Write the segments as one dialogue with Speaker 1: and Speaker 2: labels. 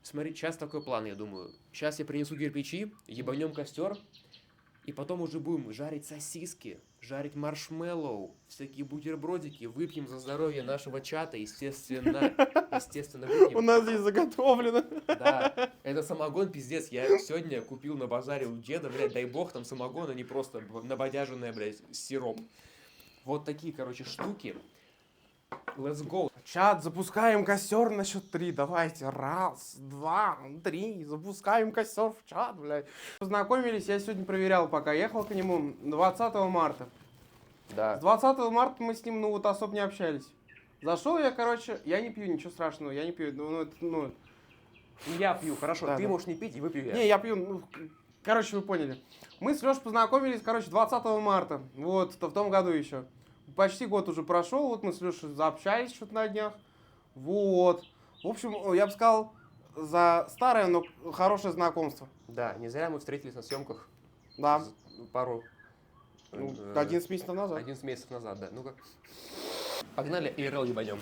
Speaker 1: Смотри, сейчас такой план, я думаю. Сейчас я принесу кирпичи, ебанем костер, и потом уже будем жарить сосиски, жарить маршмеллоу, всякие бутербродики, выпьем за здоровье нашего чата, естественно. Естественно,
Speaker 2: У
Speaker 1: выпьем.
Speaker 2: нас здесь заготовлено.
Speaker 1: Да, это самогон, пиздец. Я сегодня купил на базаре у деда, блядь, дай бог, там самогон, а не просто набодяженный, блядь, сироп. Вот такие, короче, штуки. Let's go.
Speaker 2: Чат, запускаем костер на счет 3. Давайте. 1, 2, 3. Запускаем костер в чат, блядь. Познакомились, я сегодня проверял, пока ехал к нему 20 марта.
Speaker 1: Да.
Speaker 2: С 20 марта мы с ним, ну, вот особо не общались. Зашел я, короче, я не пью, ничего страшного, я не пью.
Speaker 1: Я пью, хорошо,
Speaker 2: Да,
Speaker 1: ты
Speaker 2: да.
Speaker 1: можешь не пить, и выпью я.
Speaker 2: Не, я пью, ну, короче, вы поняли. Мы с Лешей познакомились, короче, 20 марта, вот, в том году еще. Почти год уже прошел, вот мы с Лешей заобщались что-то на днях. Вот. В общем, я бы сказал, за старое, но хорошее знакомство.
Speaker 1: Да, не зря мы встретились на съемках.
Speaker 2: Да.
Speaker 1: Пару...
Speaker 2: 11 месяцев назад.
Speaker 1: 11 месяцев назад, да. Ну-ка. Погнали, ИРЛ ебанем.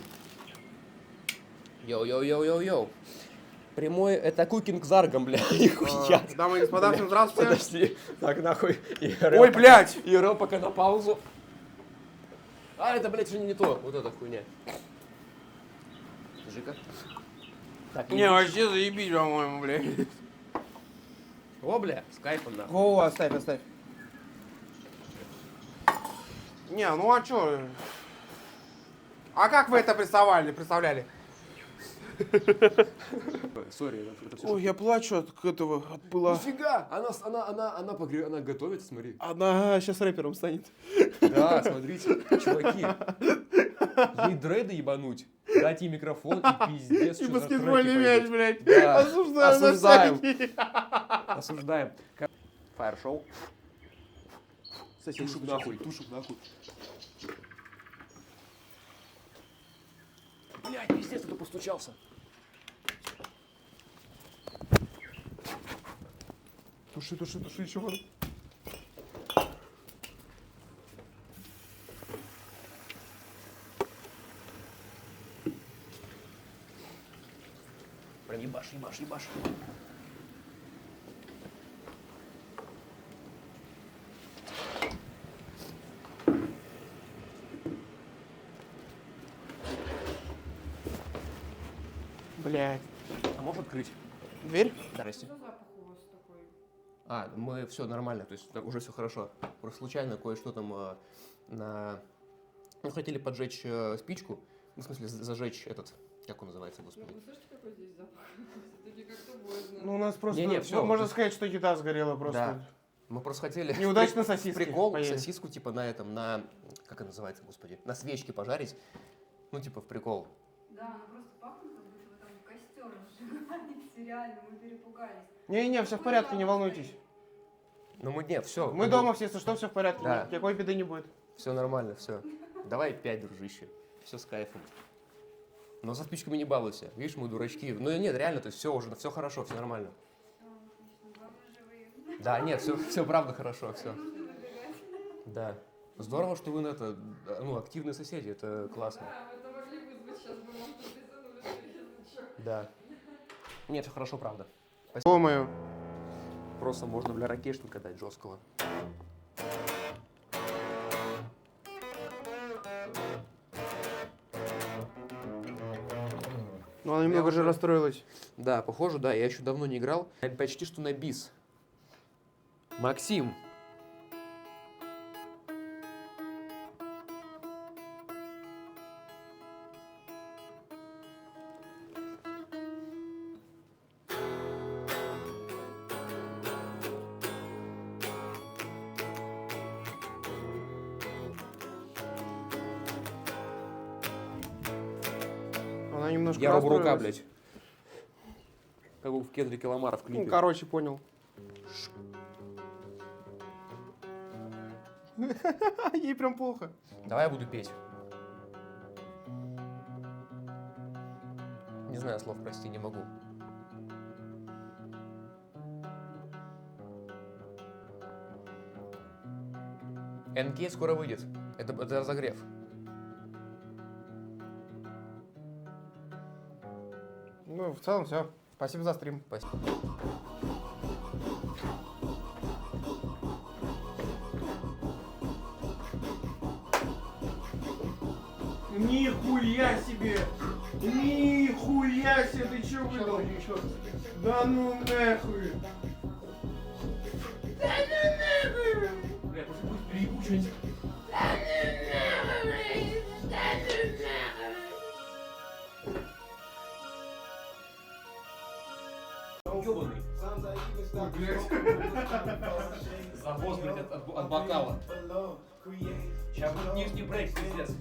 Speaker 1: Йоу-йоу-йоу-йоу-йоу. Прямой, это кукинг заргом, бля, нихуя.
Speaker 2: Дамы и господа, всем здравствуйте.
Speaker 1: Подожди, так нахуй. ИРЛ
Speaker 2: Ой, блядь!
Speaker 1: ИРЛ пока на паузу. А, это, блядь, уже не то. Вот эта хуйня. Жика. Так,
Speaker 2: Не, вообще заебись, по-моему, блядь.
Speaker 1: О, бля, с кайфом, нахуй.
Speaker 2: О, оставь, оставь. Не, ну а чё? А как вы это представляли?
Speaker 1: Сори, это все.
Speaker 2: Ой, я плачу от этого, от пыла.
Speaker 1: Нифига! Она готовится, смотри.
Speaker 2: Она сейчас рэпером станет.
Speaker 1: Да, смотрите, чуваки. Ей дреды ебануть, дать ей микрофон и пиздец,
Speaker 2: И
Speaker 1: что за
Speaker 2: баскетбольный
Speaker 1: треки
Speaker 2: мяч,
Speaker 1: пойдут.
Speaker 2: блядь.
Speaker 1: Да.
Speaker 2: Осуждаем.
Speaker 1: Осуждаем.
Speaker 2: на всякий.
Speaker 1: Осуждаем. Фаер-шоу.
Speaker 2: Соседи
Speaker 1: Тушек
Speaker 2: стучат.
Speaker 1: нахуй, тушек нахуй. Блядь, пиздец, кто постучался.
Speaker 2: Туши, еще воду.
Speaker 1: Прям ебашь.
Speaker 2: Блядь.
Speaker 1: А можешь открыть?
Speaker 2: Дверь?
Speaker 1: Здрасте.
Speaker 3: Что запах у вас такой?
Speaker 1: А, мы все нормально, то есть уже все хорошо. Просто случайно кое-что там Ну, хотели поджечь спичку, ну, в смысле, зажечь этот, как он называется, господи.
Speaker 3: Вы слышите, какой здесь запах? Это не как-то больно.
Speaker 2: Ну, у нас просто...
Speaker 1: Не, всё.
Speaker 2: Можно сказать, что еда сгорела просто.
Speaker 1: Да. Мы просто хотели...
Speaker 2: Неудачно сосиски
Speaker 1: Прикол,
Speaker 2: поели.
Speaker 1: сосиску типа на этом, как это называется, господи, на свечке пожарить. Ну, типа в прикол.
Speaker 3: Да, ну просто пахнет, как будто вы там костер разжигаете, реально, мы перепугались.
Speaker 2: Не, все в порядке, не волнуйтесь.
Speaker 1: Ну, нет, все.
Speaker 2: Мы дома все, если что, все в порядке.
Speaker 1: Да.
Speaker 2: Никакой беды не будет.
Speaker 1: Все нормально, все. Давай 5, дружище. Все с кайфом. Но со спичками не балуйся. Видишь, мы дурачки. Ну нет, реально, то есть все уже, все хорошо, все нормально.
Speaker 3: Все, отлично, главное живые.
Speaker 1: Да, нет, все правда хорошо, все.
Speaker 3: Не нужно выбегать.
Speaker 1: Да. Здорово, что вы активные соседи, это классно.
Speaker 3: Да, это могли вызвать сейчас бы вам тут из
Speaker 1: Да. Нет, все хорошо, правда.
Speaker 2: Думаю.
Speaker 1: Просто можно, бля, ракешника дать жесткого.
Speaker 2: Ну, она немного же расстроилась.
Speaker 1: Да, похоже, да, я еще давно не играл. Почти что на бис. Максим.
Speaker 2: Она немножко
Speaker 1: Я Роб Рука,
Speaker 2: расстроилась.
Speaker 1: блядь. Как в Кендрике Ламара в клипе.
Speaker 2: Ну, короче, понял. Ей прям плохо.
Speaker 1: Давай я буду петь. Не знаю слов, прости, не могу. НК скоро выйдет. Это разогрев.
Speaker 2: Ну, Ну, в целом все. Спасибо за стрим.
Speaker 1: Спасибо.
Speaker 2: Нихуя себе! Нихуя себе! Ты чё выдал? Да ну нахуй!
Speaker 1: Бля, может быть, переебу что-нибудь. Ёбаный. Завоз, блядь, от бокала. Сейчас будет нижний брейк, пиздец.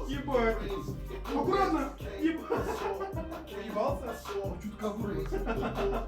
Speaker 2: Ебать! Аккуратно! Ебать! Ебался? Чутка аккуратно.